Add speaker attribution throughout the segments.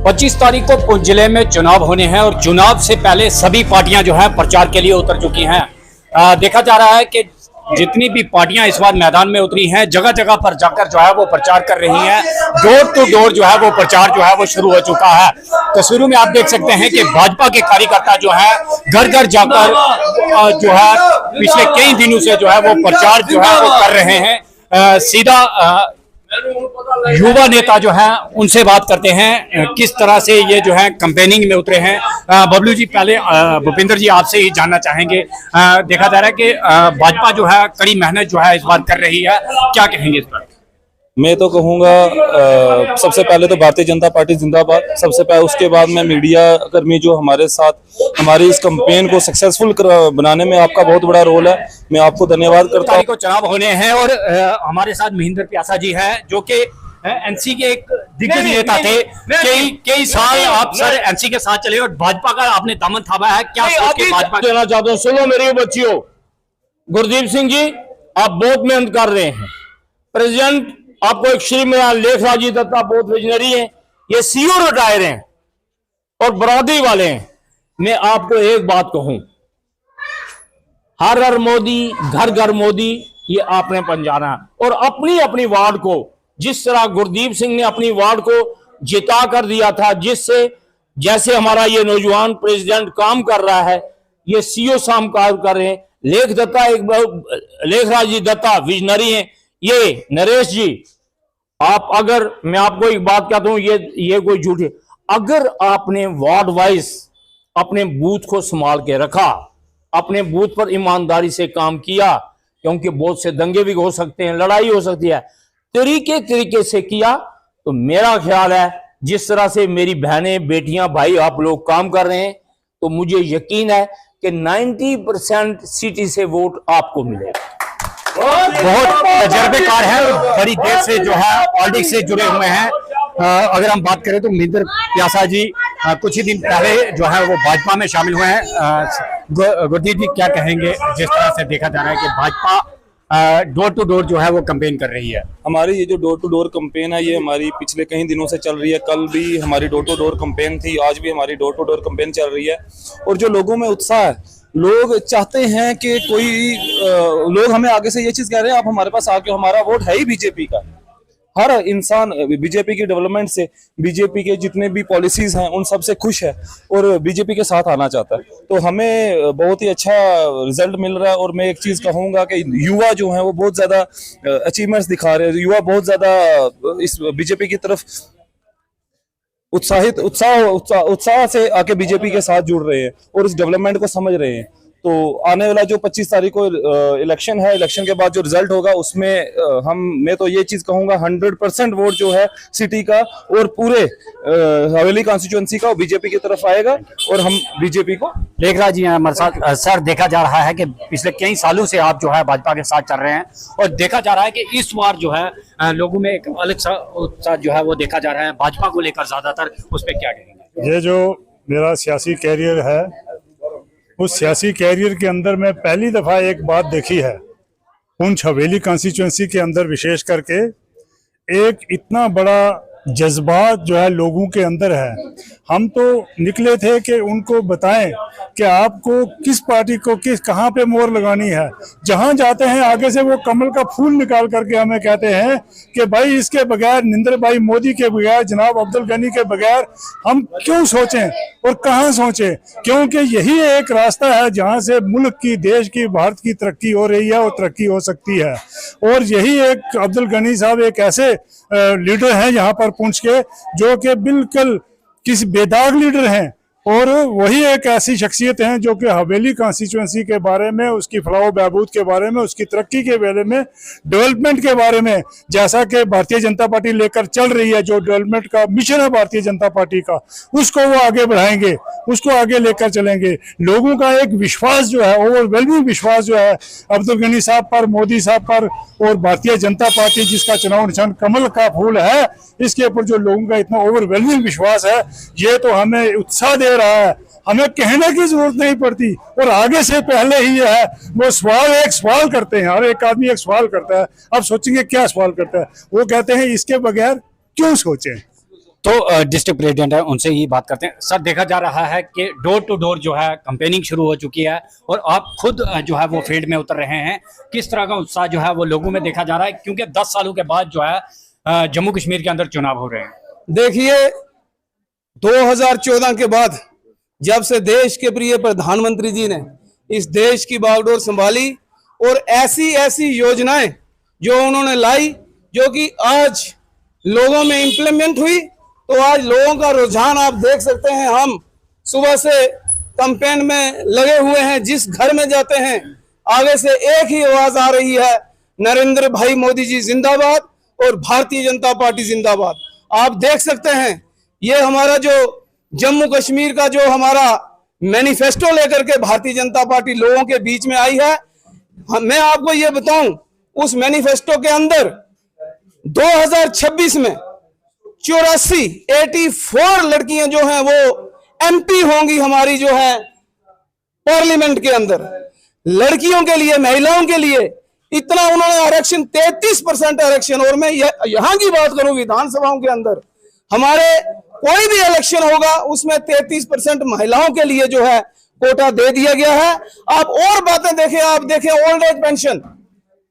Speaker 1: 25 तारीख को पुंछ जिले में चुनाव होने हैं और चुनाव से पहले सभी पार्टियां जो है प्रचार के लिए उतर चुकी हैं। देखा जा रहा है कि जितनी भी पार्टियां इस बार मैदान में उतरी हैं, जगह जगह पर जाकर जो है वो प्रचार कर रही हैं। डोर टू डोर जो है वो प्रचार जो है वो शुरू हो चुका है। तस्वीरों में आप देख सकते हैं कि भाजपा के कार्यकर्ता जो है घर घर जाकर जो है पिछले कई दिनों से जो है वो प्रचार जो है वो कर रहे हैं। सीधा युवा नेता जो है उनसे बात करते हैं किस तरह से ये जो है कैंपेनिंग में उतरे हैं। बबलू जी, पहले भूपिंदर जी आपसे ही जानना चाहेंगे। देखा जा रहा है कि भाजपा जो है कड़ी मेहनत जो है इस बार कर रही है, क्या कहेंगे इस पर?
Speaker 2: मैं तो कहूँगा सबसे पहले तो भारतीय जनता पार्टी जिंदाबाद। सबसे पहले उसके बाद में मीडिया कर्मी जो हमारे साथ हमारी इस कैंपेन को सक्सेसफुल बनाने में आपका बहुत बड़ा रोल है, मैं आपको धन्यवाद करता हूँ।
Speaker 1: को चुनाव होने हैं और हमारे साथ महेंद्र प्यासा जी हैं जो कि एनसी के एक दिग्गज नेता थे। कई साल आप सर एनसी के साथ चले और भाजपा का आपने दामन थामा है, क्या सोच के भाजपा
Speaker 3: देना चाहता हूँ? सुनो मेरी बच्चियों, गुरदीप सिंह जी आप बहुत मेहनत कर रहे हैं। प्रेसिडेंट आपको एक श्रीमान लेखराज जी दत्ता बहुत विजनरी हैं, ये सीओ रिटायर हैं और बरादरी वाले हैं। मैं आपको एक बात कहूं, हर हर मोदी घर घर मोदी, ये आपने पहचाना है। और अपनी अपनी वार्ड को जिस तरह गुरदीप सिंह ने अपनी वार्ड को जिता कर दिया था, जिससे जैसे हमारा ये नौजवान प्रेसिडेंट काम कर रहा है, ये सीओ साहब काम कर रहे हैं। लेखराज जी दत्ता विजनरी हैं। ये नरेश जी, आप अगर मैं आपको एक बात कहता हूं, ये कोई झूठ है, अगर आपने वार्ड वाइज अपने बूथ को संभाल के रखा, अपने बूथ पर ईमानदारी से काम किया, क्योंकि बहुत से दंगे भी हो सकते हैं, लड़ाई हो सकती है, तरीके से किया, तो मेरा ख्याल है जिस तरह से मेरी बहनें बेटियां भाई आप लोग काम कर रहे हैं, तो मुझे यकीन है कि 90% सिटी से वोट आपको मिलेगा।
Speaker 1: बहुत तजर्बेकार है और बड़ी देर से जो है पॉलिटिक्स से जुड़े हुए हैं। अगर हम बात करें तो महेंद्र प्यासा जी कुछ ही दिन पहले जो है वो भाजपा में शामिल हुए हैं। गुरदीप जी, क्या कहेंगे जिस तरह से देखा जा रहा है कि भाजपा डोर टू डोर जो है वो कैंपेन कर रही है?
Speaker 2: हमारी ये जो डोर टू डोर कैंपेन है ये हमारी पिछले कई दिनों से चल रही है। कल भी हमारी डोर टू डोर कैंपेन थी, आज भी हमारी डोर टू डोर कैंपेन चल रही है। और जो लोगों में उत्साह है, लोग चाहते हैं कि लोग हमें आगे से ये चीज कह रहे हैं, आप हमारे पास आके, हमारा वोट है ही बीजेपी का। हर इंसान बीजेपी की डेवलपमेंट से, बीजेपी के जितने भी पॉलिसीज हैं उन सब से खुश है और बीजेपी के साथ आना चाहता है। तो हमें बहुत ही अच्छा रिजल्ट मिल रहा है। और मैं एक चीज कहूंगा कि युवा जो है वो बहुत ज्यादा अचीवमेंट्स दिखा रहे हैं। युवा बहुत ज्यादा इस बीजेपी की तरफ उत्साह से आके बीजेपी के साथ जुड़ रहे हैं और इस डेवलपमेंट को समझ रहे हैं। तो आने वाला जो 25 तारीख को इलेक्शन है, इलेक्शन के बाद जो रिजल्ट होगा उसमें मैं तो ये चीज कहूंगा 100% वोट जो है सिटी का और पूरे हवेली कॉन्स्टिट्यूएंसी का बीजेपी की तरफ आएगा और हम बीजेपी को।
Speaker 1: लेखराज जी हमारे साथ। सर, देखा जा रहा है कि पिछले कई सालों से आप जो है भाजपा के साथ चल रहे हैं और देखा जा रहा है कि इस बार जो है लोगों में एक अलग सा उत्साह जो है वो देखा जा रहा है भाजपा को लेकर ज्यादातर, उस पर क्या कहेंगे?
Speaker 4: ये जो मेरा सियासी कैरियर है, उस सियासी कैरियर के अंदर मैं पहली दफा एक बात देखी है, पुंछ हवेली कॉन्स्टिट्यूएंसी के अंदर विशेष करके एक इतना बड़ा जज्बात जो है लोगों के अंदर है। हम तो निकले थे कि उनको बताएं कि आपको किस पार्टी को कहाँ पे मोहर लगानी है। जहाँ जाते हैं आगे से वो कमल का फूल निकाल करके हमें कहते हैं कि भाई इसके बगैर, नरेंद्र भाई मोदी के बगैर, जनाब अब्दुल गनी के बगैर हम क्यों सोचें और कहाँ सोचें, क्योंकि यही एक रास्ता है जहाँ से मुल्क की, देश की, भारत की तरक्की हो रही है और तरक्की हो सकती है। और यही एक अब्दुल गनी साहब एक ऐसे लीडर हैं यहाँ पर पुंछ के, जो कि बिल्कुल किसी बेदाग लीडर हैं। और वही एक ऐसी शख्सियत हैं जो कि हवेली कॉन्स्टिट्यूएंसी के बारे में, उसकी फलाह बहबूद के बारे में, उसकी तरक्की के बारे में, डेवलपमेंट के बारे में, जैसा कि भारतीय जनता पार्टी लेकर चल रही है, जो डेवलपमेंट का मिशन है भारतीय जनता पार्टी का, उसको वो आगे बढ़ाएंगे, उसको आगे लेकर चलेंगे। लोगों का एक विश्वास जो है, ओवरवेलमिंग विश्वास जो है अब्दुल गनी साहब पर, मोदी साहब पर और भारतीय जनता पार्टी जिसका चुनाव निशान कमल का फूल है, इसके ऊपर जो लोगों का इतना ओवरवेलमिंग विश्वास है, ये तो हमें उत्साह दे रहा है। हमें कहने की जरूरत नहीं पड़ती और आगे से पहले ही ये है, वो एक सवाल करते हैं, हर एक आदमी एक सवाल करता है। अब सोचेंगे क्या सवाल करता है, वो कहते हैं इसके बगैर क्यों सोचें।
Speaker 1: तो डिस्ट्रिक्ट प्रेसिडेंट है, उनसे ही बात करते हैं। सर, देखा जा रहा है कि डोर टू डोर जो है कैंपेनिंग शुरू हो चुकी है और आप खुद जो है वो फील्ड में उतर रहे हैं। किस तरह का उत्साह जो है वो लोगों में देखा जा रहा है, क्योंकि 10 सालों के बाद जो है जम्मू कश्मीर के अंदर चुनाव हो रहे हैं?
Speaker 5: देखिए, 2014 के बाद जब से देश के प्रिय प्रधानमंत्री जी ने इस देश की बागडोर संभाली और ऐसी ऐसी योजनाएं जो उन्होंने लाई, जो कि आज लोगों में इंप्लीमेंट हुई, तो आज लोगों का रुझान आप देख सकते हैं। हम सुबह से कैंपेन में लगे हुए हैं, जिस घर में जाते हैं आगे से एक ही आवाज आ रही है, नरेंद्र भाई मोदी जी जिंदाबाद और भारतीय जनता पार्टी जिंदाबाद। आप देख सकते हैं, ये हमारा जो जम्मू कश्मीर का जो हमारा मैनिफेस्टो लेकर के भारतीय जनता पार्टी लोगों के बीच में आई है। मैं आपको ये बताऊं, उस मैनिफेस्टो के अंदर 2026 में 84 लड़कियां जो हैं वो एमपी होंगी हमारी जो है पार्लियामेंट के अंदर। लड़कियों के लिए, महिलाओं के लिए इतना उन्होंने आरक्षण, 33% आरक्षण। और मैं यहां की बात करूं, विधानसभाओं के अंदर हमारे कोई भी इलेक्शन होगा उसमें 33% महिलाओं के लिए जो है कोटा दे दिया गया है। आप और बातें देखें, आप देखें ओल्ड एज पेंशन,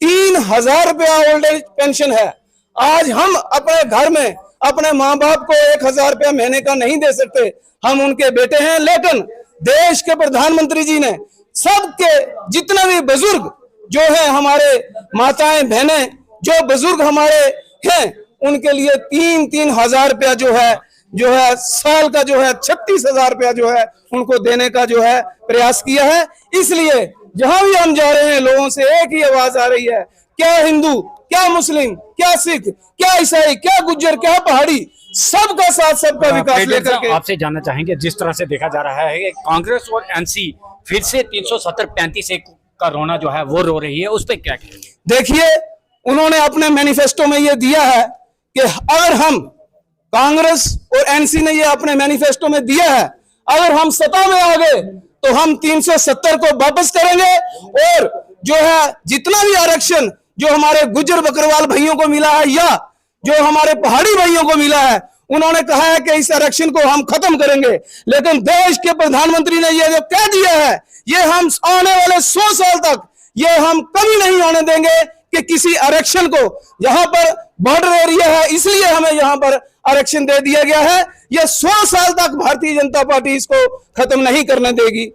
Speaker 5: 3000 रुपया ओल्ड एज पेंशन है। आज हम अपने घर में अपने माँ बाप को 1000 रुपया महीने का नहीं दे सकते, हम उनके बेटे हैं। लेकिन देश के प्रधानमंत्री जी ने सबके, जितने भी बुजुर्ग जो है हमारे माताएं बहनें, जो बुजुर्ग हमारे हैं, उनके लिए 3-3 हजार रुपया जो है साल का जो है 36,000 रुपया जो है उनको देने का जो है प्रयास किया है। इसलिए जहां भी हम जा रहे हैं लोगों से एक ही आवाज आ रही है, क्या हिंदू, क्या मुस्लिम, क्या सिख, क्या ईसाई, क्या गुज्जर, क्या पहाड़ी, सबका साथ, सबका विकास लेकर के।
Speaker 1: आपसे जानना चाहेंगे, जिस तरह से देखा जा रहा है कि कांग्रेस और एनसी फिर से 370-35 का रोना जो है वो रो रही है, उस पर क्या कहेंगे?
Speaker 5: देखिए, उन्होंने अपने मैनिफेस्टो में ये दिया है कि अगर हम, कांग्रेस और एनसी ने ये अपने मैनिफेस्टो में दिया है, अगर हम सत्ता में आ गए तो हम 370 को वापस करेंगे और जो है जितना भी आरक्षण जो हमारे गुज्जर बकरवाल भाइयों को मिला है या जो हमारे पहाड़ी भाइयों को मिला है, उन्होंने कहा है कि इस आरक्षण को हम खत्म करेंगे। लेकिन देश के प्रधानमंत्री ने ये जो कह दिया है, ये हम आने वाले 100 साल तक ये हम कभी नहीं होने देंगे कि किसी आरक्षण को, जहां पर बॉर्डर एरिया है इसलिए हमें यहां पर आरक्षण दे दिया गया है, ये 100 साल तक भारतीय जनता पार्टी इसको खत्म नहीं करने देगी।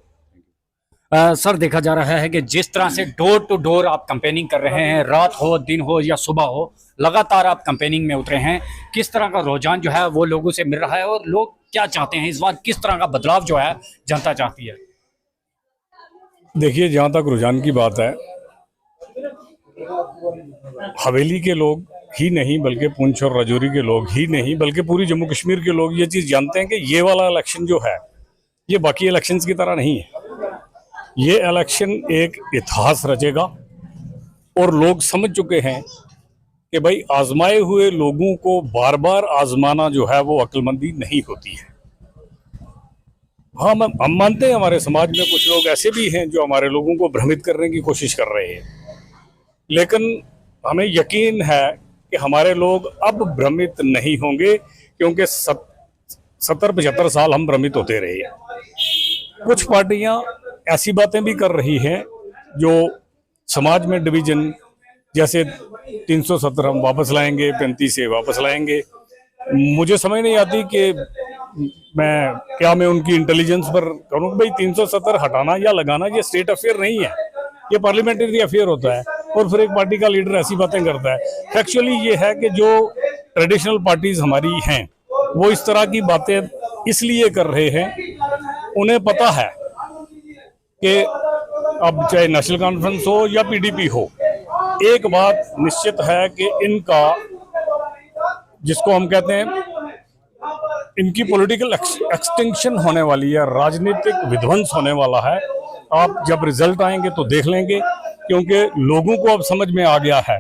Speaker 1: सर, देखा जा रहा है कि जिस तरह से डोर टू डोर आप कैंपेनिंग कर रहे हैं, रात हो, दिन हो या सुबह हो, लगातार आप कैंपेनिंग में उतरे हैं। किस तरह का रुझान जो है वो लोगों से मिल रहा है और लोग क्या चाहते हैं इस बार, किस तरह का बदलाव जो है जनता चाहती है?
Speaker 4: देखिए, जहाँ तक रुझान की बात है, हवेली के लोग ही नहीं बल्कि पुंछ और राजौरी के लोग ही नहीं बल्कि पूरी जम्मू कश्मीर के लोग ये चीज़ जानते हैं कि ये वाला इलेक्शन जो है ये बाकी इलेक्शंस की तरह नहीं है। ये इलेक्शन एक इतिहास रचेगा और लोग समझ चुके हैं कि भाई आजमाए हुए लोगों को बार बार आजमाना जो है वो अक्लमंदी नहीं होती है। हाँ, हम मानते हैं हमारे समाज में कुछ लोग ऐसे भी हैं जो हमारे लोगों को भ्रमित करने की कोशिश कर रहे हैं, लेकिन हमें यकीन है कि हमारे लोग अब भ्रमित नहीं होंगे, क्योंकि 70-75 साल हम भ्रमित होते रहे हैं। कुछ पार्टियां ऐसी बातें भी कर रही हैं जो समाज में डिवीजन, जैसे 370 हम वापस लाएंगे, 35 से वापस लाएंगे। मुझे समझ नहीं आती कि मैं उनकी इंटेलिजेंस पर करूँ कि भाई 370 हटाना या लगाना ये स्टेट अफेयर नहीं है, ये पार्लियामेंट्री अफेयर होता है। और फिर एक पार्टी का लीडर ऐसी बातें करता है। एक्चुअली ये है कि जो ट्रेडिशनल पार्टीज हमारी हैं वो इस तरह की बातें इसलिए कर रहे हैं, उन्हें पता है कि अब चाहे नेशनल कॉन्फ्रेंस हो या पीडीपी हो, एक बात निश्चित है कि इनका, जिसको हम कहते हैं, इनकी पॉलिटिकल एक्सटिंक्शन होने वाली है, राजनीतिक विध्वंस होने वाला है। आप जब रिजल्ट आएंगे तो देख लेंगे, क्योंकि लोगों को अब समझ में आ गया है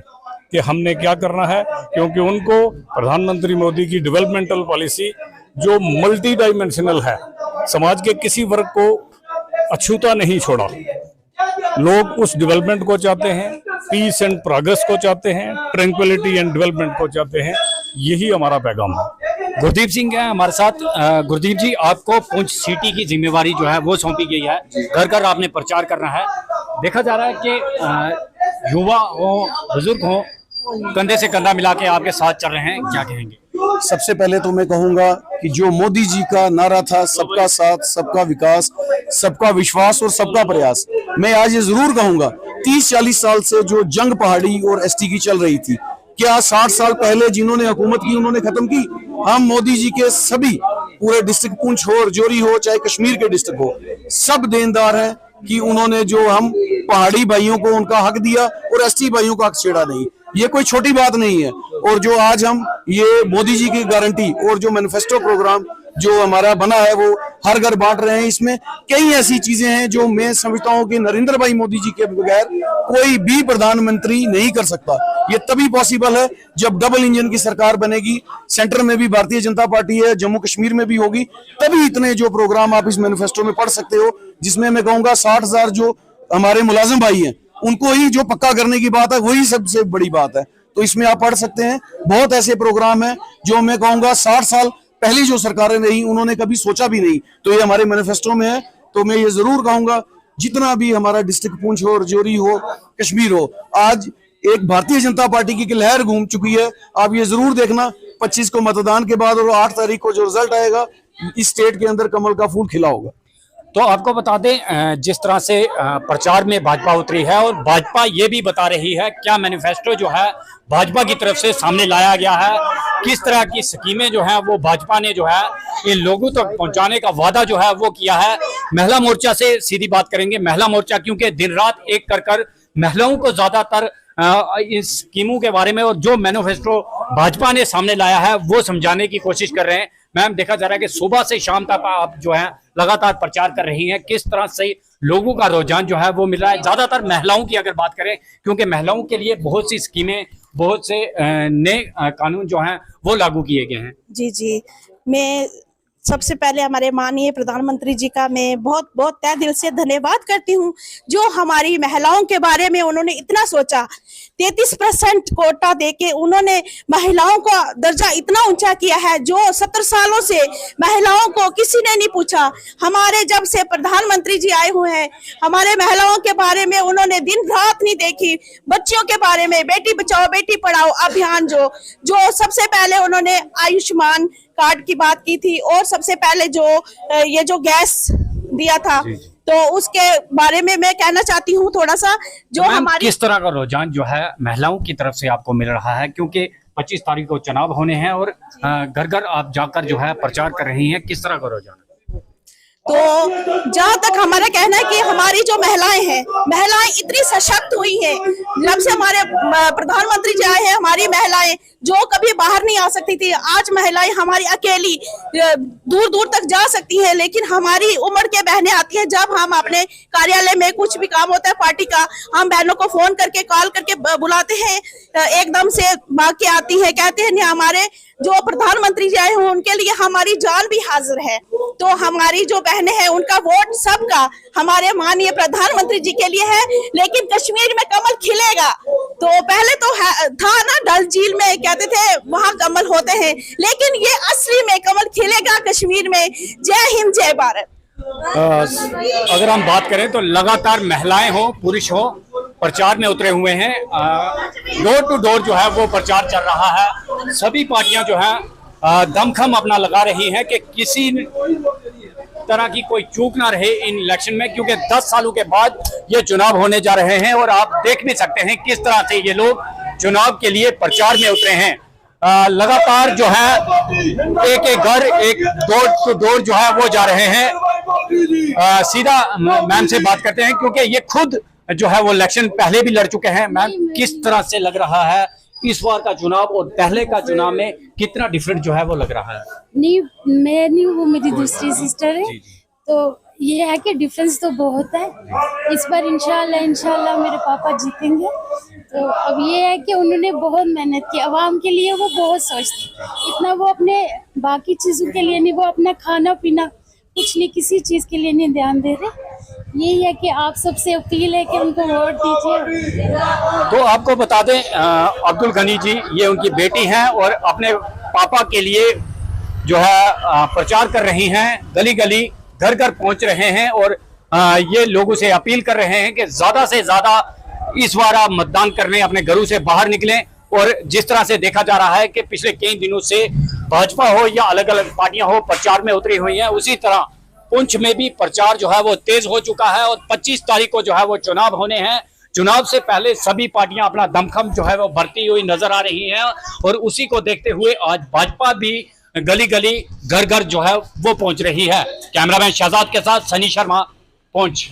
Speaker 4: कि हमने क्या करना है। क्योंकि उनको प्रधानमंत्री मोदी की डेवलपमेंटल पॉलिसी जो मल्टी डायमेंशनल है, समाज के किसी वर्ग को अछूता नहीं छोड़ा। लोग उस डेवलपमेंट को चाहते हैं, पीस एंड प्रोग्रेस को चाहते हैं, ट्रैंक्विलिटी एंड डेवलपमेंट को चाहते हैं। यही हमारा पैगाम है।
Speaker 1: गुरदीप सिंह है हमारे साथ। गुरदीप जी, आपको पुंछ सिटी की जिम्मेवारी जो है वो सौंपी गई है, घर घर आपने प्रचार करना है। देखा जा रहा है कि युवा हो, बुजुर्ग हो, कंधे से कंधा मिला के आपके साथ चल रहे हैं, क्या कहेंगे?
Speaker 5: सबसे पहले तो मैं कहूंगा कि जो मोदी जी का नारा था, सबका साथ, सबका विकास, सबका विश्वास और सबका प्रयास, मैं आज ये जरूर कहूंगा 30-40 साल से जो जंग पहाड़ी और एसटी की चल रही थी, क्या 60 साल पहले जिन्होंने हुकूमत की उन्होंने खत्म की? हम मोदी जी के सभी, पूरे डिस्ट्रिक्ट पुंछ हो, राजौरी हो, चाहे कश्मीर के डिस्ट्रिक्ट हो, सब देनदार हैं कि उन्होंने जो हम पहाड़ी भाइयों को उनका हक दिया और एसटी भाइयों का हक छेड़ा नहीं। ये कोई छोटी बात नहीं है। और जो आज हम ये मोदी जी की गारंटी और जो मैनिफेस्टो प्रोग्राम जो हमारा बना है वो हर घर बांट रहे हैं, इसमें कई ऐसी चीजें हैं जो मैं समझता हूं कि नरेंद्र भाई मोदी जी के बगैर कोई भी प्रधानमंत्री नहीं कर सकता। ये तभी पॉसिबल है जब डबल इंजन की सरकार बनेगी, सेंटर में भी भारतीय जनता पार्टी है, जम्मू कश्मीर में भी होगी, तभी इतने जो प्रोग्राम आप इस मैनिफेस्टो में पढ़ सकते हो, जिसमें मैं कहूंगा 60,000 जो हमारे मुलाजिम भाई हैं उनको ही जो पक्का करने की बात है वही सबसे बड़ी बात है। तो इसमें आप पढ़ सकते हैं, बहुत ऐसे प्रोग्राम हैं जो मैं कहूंगा 60 साल पहली जो सरकारें रही उन्होंने कभी सोचा भी नहीं, तो ये हमारे मैनिफेस्टो में है। तो मैं ये जरूर कहूंगा जितना भी हमारा डिस्ट्रिक्ट पुंछ हो, राजौरी हो, कश्मीर हो, आज एक भारतीय जनता पार्टी की लहर घूम चुकी है। आप ये जरूर देखना 25 को मतदान के बाद और 8 तारीख को जो रिजल्ट आएगा, इस स्टेट के अंदर कमल का फूल खिला होगा।
Speaker 1: तो आपको बता दें, जिस तरह से प्रचार में भाजपा उतरी है और भाजपा ये भी बता रही है, क्या मैनिफेस्टो जो है भाजपा की तरफ से सामने लाया गया है, किस तरह की स्कीमें जो है वो भाजपा ने जो है इन लोगों तक पहुंचाने का वादा जो है वो किया है। महिला मोर्चा से सीधी बात करेंगे। महिला मोर्चा क्योंकि दिन रात एक कर महिलाओं को ज्यादातर इस स्कीमों के बारे में और जो मैनिफेस्टो भाजपा ने सामने लाया है वो समझाने की कोशिश कर रहे हैं। मैम, देखा जा रहा है कि सुबह से शाम तक आप जो है लगातार प्रचार कर रही हैं, किस तरह से लोगों का रुझान जो है वो मिल रहा है, ज्यादातर महिलाओं की अगर बात करें, क्योंकि महिलाओं के लिए बहुत सी स्कीमें, बहुत से नए कानून जो हैं वो लागू किए गए हैं।
Speaker 6: जी जी, मैं सबसे पहले हमारे माननीय प्रधानमंत्री जी का मैं बहुत बहुत तहे दिल से धन्यवाद करती हूँ, जो हमारी महिलाओं के बारे में उन्होंने इतना सोचा। 33% कोटा देके उन्होंने महिलाओं का दर्जा इतना ऊंचा किया है, जो 70 सालों से महिलाओं को किसी ने नहीं पूछा। हमारे जब से प्रधानमंत्री जी आए हुए हैं, हमारे महिलाओं के बारे में उन्होंने दिन रात नहीं देखी। बच्चियों के बारे में बेटी बचाओ बेटी पढ़ाओ अभियान जो सबसे पहले उन्होंने आयुष्मान कार्ड की बात की थी, और सबसे पहले जो ये जो गैस दिया था, तो उसके बारे में मैं कहना चाहती हूँ थोड़ा सा। जो
Speaker 1: तो
Speaker 6: हमारी
Speaker 1: किस तरह का रुझान जो है महिलाओं की तरफ से आपको मिल रहा है, क्योंकि 25 तारीख को चुनाव होने हैं और घर घर आप जाकर जो है प्रचार कर रही हैं, किस तरह का रुझान?
Speaker 6: तो जहाँ तक हमारा कहना है कि हमारी जो महिलाएं हैं, महिलाएं इतनी सशक्त हुई हैं जब से हमारे प्रधानमंत्री जी आए हैं। हमारी महिलाएं जो कभी बाहर नहीं आ सकती थी, आज महिलाएं हमारी अकेली दूर दूर तक जा सकती हैं। लेकिन हमारी उम्र के बहनें आती हैं, जब हम अपने कार्यालय में कुछ भी काम होता है पार्टी का, हम बहनों को फोन करके कॉल करके बुलाते हैं, एकदम से भाग के आती है, कहते हैं नहीं हमारे जो प्रधानमंत्री जी आए हैं उनके लिए हमारी जान भी हाजिर है। तो हमारी जो बहनें हैं उनका वोट सबका हमारे माननीय प्रधानमंत्री जी के लिए है। लेकिन कश्मीर में कमल खिलेगा, तो पहले तो था ना, डल झील में कहते थे वहां कमल होते हैं, लेकिन ये असली में कमल खिलेगा कश्मीर में। जय हिंद, जय भारत।
Speaker 1: अगर हम बात करें तो लगातार महिलाएं हो, पुरुष हो, प्रचार में उतरे हुए हैं। डोर टू डोर जो है वो प्रचार चल रहा है। सभी पार्टियां जो है दमखम अपना लगा रही हैं कि किसी तरह की कोई चूक ना रहे इन इलेक्शन में, क्योंकि 10 सालों के बाद ये चुनाव होने जा रहे हैं और आप देख भी सकते हैं किस तरह से ये लोग चुनाव के लिए प्रचार में उतरे हैं। लगातार जो है एक एक घर, एक डोर टू डोर जो है वो जा रहे हैं। सीधा मैम से बात करते हैं, क्योंकि ये खुद जो है वो इलेक्शन पहले भी लड़ चुके हैं। मैम, किस तरह से लग रहा है इस बार का चुनाव और पहले का चुनाव में कितना डिफरेंट जो है वो लग रहा है?
Speaker 7: नहीं, मैं नहीं, वो मेरी दूसरी सिस्टर है। तो ये है कि डिफरेंस तो बहुत है। इस बार इंशाल्लाह मेरे पापा जीतेंगे। तो अब ये है कि उन्होंने बहुत मेहनत की, आवाम के लिए वो बहुत सोचते, इतना वो अपने बाकी चीज़ों के लिए नहीं, वो अपना खाना पीना कुछ नहीं, किसी चीज़ के लिए नहीं ध्यान दे रहे। यही है कि आप सबसे अपील है कि उनको वोट दीजिए।
Speaker 1: तो आपको बता दें, अब्दुल गनी जी ये उनकी बेटी हैं और अपने पापा के लिए जो है प्रचार कर रही हैं, गली गली घर घर पहुंच रहे हैं और ये लोगों से अपील कर रहे हैं कि ज्यादा से ज्यादा इस बार आप मतदान करने अपने घरों से बाहर निकलें। और जिस तरह से देखा जा रहा है कि पिछले कई दिनों से भाजपा हो या अलग अलग पार्टियां हो प्रचार में उतरी हुई हैं, उसी तरह पुंछ में भी प्रचार जो है वो तेज हो चुका है और 25 तारीख को जो है वो चुनाव होने हैं। चुनाव से पहले सभी पार्टियां अपना दमखम जो है वो भरती हुई नजर आ रही हैं और उसी को देखते हुए आज भाजपा भी गली गली घर घर जो है वो पहुंच रही है। कैमरामैन शहजाद के साथ सनी शर्मा, पुंछ।